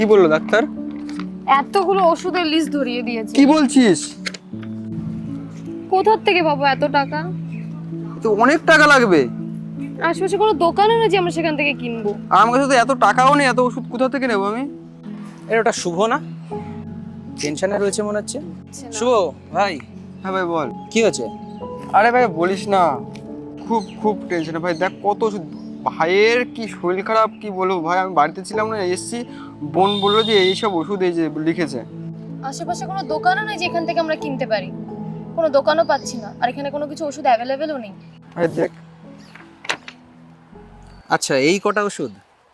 কি বললো ডাক্তার? এতগুলো ওষুধের লিস্ট ধরিয়ে দিয়েছে। কি বলছিস? কোথা থেকে পাবো এত টাকা? তো অনেক টাকা লাগবে। আশেপাশে কোনো দোকানও নেই যে আমরা সেখান থেকে কিনবো। আর আমার কাছে তো এত টাকাও নেই, এত ওষুধ কোথা থেকে নেবো আমি? ওটা শুভ না? টেনশনে রয়েছে মনে হচ্ছে। শুভ ভাই। হ্যাঁ ভাই বল। কি হয়েছে? আরে ভাই বলিস না, খুব খুব টেনশনে ভাই। দেখ কত ওষুধ, ভাইয়ের কি শরীর খারাপ, কি বলবো ভাই। আমি বাড়িতে ছিলাম না, এসছি, বোন বললো যে এইসব ওষুধ এই যে লিখেছে। আশেপাশে কোনো দোকানও নেই যে এখান থেকে আমরা কিনতে পারি। কোনো দোকানও পাচ্ছি না, আর এখানে কোনো কিছু ওষুধ অ্যাভেলেবেলও নেই। ভাই দেখ। আচ্ছা এই কটা ওষুধ?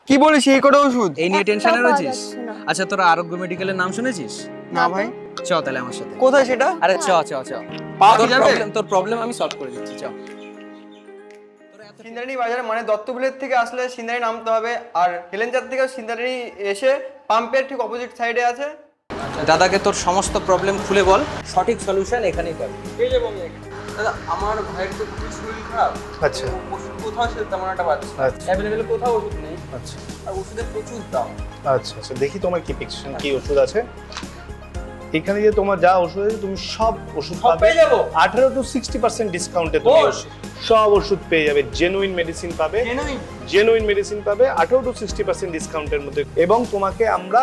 কি বলিস এই কটা ওষুধ? এই নিয়ে টেনশনে একটাও পাওয়া রয়েছিস? যাচ্ছে না। আচ্ছা তোরা আরোগ্য মেডিকেলের নাম শুনেছিস? না ভাই। চ তাহলে আমার সাথে। কোথায় সেটা? আরে চ চ চ। পাওয়া তোর যাবে? তোর প্রবলেম আমি সলভ করে দিচ্ছি, চ। সিন্দারানি বাজারে মানে দত্তপুলের থেকে আসলে সিন্দারানি নামতে হবে, আর হেলেনচার থেকে সিন্দারানি এসে পাম্পের ঠিক অপোজিট সাইডে আছে। দাদাকে তোর সমস্ত প্রবলেম খুলে বল, সঠিক সলিউশন এখানেই পাবি। এই যে বমি এখানে। দাদা আমার ভাইয়ের তো খুবই শরীর খারাপ। আচ্ছা ওষুধ কোথাও সে তেমন একটা পাচ্ছে না। আচ্ছা। অ্যাভেলেবেল কোথাও ওষুধ নেই, আচ্ছা আর ওষুধের প্রচুর দাম। আচ্ছা আচ্ছা দেখি তোমার কি প্রেসক্রিপশন কি ওষুধ আছে এখানে। যে তোমার যা ওষুধ আছে তুমি সব ওষুধ সব পাবে পেয়ে যাবো? 18 to 60% ডিসকাউন্টে তুমি ও! সব ওষুধ পেয়ে যাবে। জেনুইন মেডিসিন পাবে, জেনুইন? জেনুইন মেডিসিন পাবে 18 to 60% ডিসকাউন্টের মধ্যে। এবং তোমাকে আমরা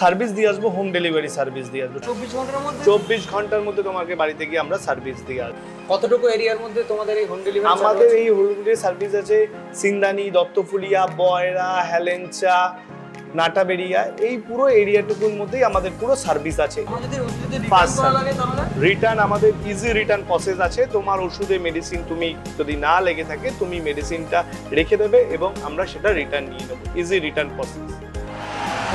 সার্ভিস দিয়ে আসবো, হোম ডেলিভারি সার্ভিস দিয়ে আসবো। 24 ঘন্টার মধ্যে? 24 ঘন্টার মধ্যে তোমাকে বাড়িতে গিয়ে আমরা সার্ভিস দিয়ে আসবো। কতটুকু এরিয়ার মধ্যে তোমাদের এই হোম ডেলিভারি? আমাদের এই হোম ডেলিভারি সার্ভিস আছে সিন্দানি, দত্তফুলিয়া, বয়রা, হেলেঞ্চা, নাটাবেরিয়া, এই পুরো এরিয়াটুকুর মধ্যেই আমাদের পুরো সার্ভিস আছে। আমাদের ওষুধে Fast রিটার্ন করা লাগে তাহলে? রিটার্ন আমাদের ইজি রিটার্ন প্রসেস আছে। তোমার ওষুধে মেডিসিন তুমি যদি না লেগে থাকে তুমি মেডিসিনটা রেখে দেবে এবং আমরা সেটা রিটার্ন নিয়ে নেবো। Easy return process.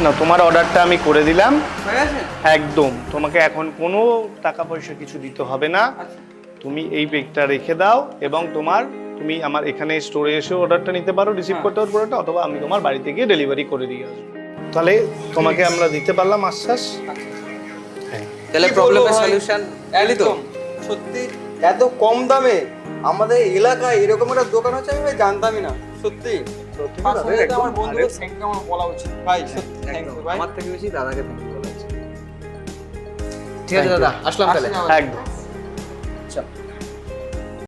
না তোমার অর্ডারটা আমি করে দিলাম হয়ে গেছে? একদম। তোমাকে এখন কোনো টাকা পয়সা কিছু দিতে হবে না। আচ্ছা। তুমি এই ব্যাগটা রেখে দাও এবং তুমি আমার এখানে স্টোরে এসে অর্ডারটা নিতে পারো, রিসিভ করতে পারো পুরোটা, অথবা আমি তোমার বাড়িতে গিয়ে ডেলিভারি করে দিয়ে আসবো। তাহলে তোমাকে আমরা দিতে পারলাম আশ্বাস। হ্যাঁ তাহলে কি প্রবলেমের বলবো ভাই? সলিউশন এলি তো? একদম। সত্যি এত কম দামে আমাদের এলাকায় এরকম একটা দোকান হচ্ছে আমি ভাই জানতামই না। সত্যি সত্যি তার দাদা, সাথে সাথে একদম আমার বন্ধুদের ভালো। থ্যাংক ইউ আমার বলা উচিত ভাই। সত্যি থ্যাংক একদম। ইউ ভাই। আমার থেকে বেশি দাদাকে থ্যাংক ইউ বলা উচিত। ঠিক আছে দাদা, আসলাম তাহলে। আসছি না ভাই। একদম।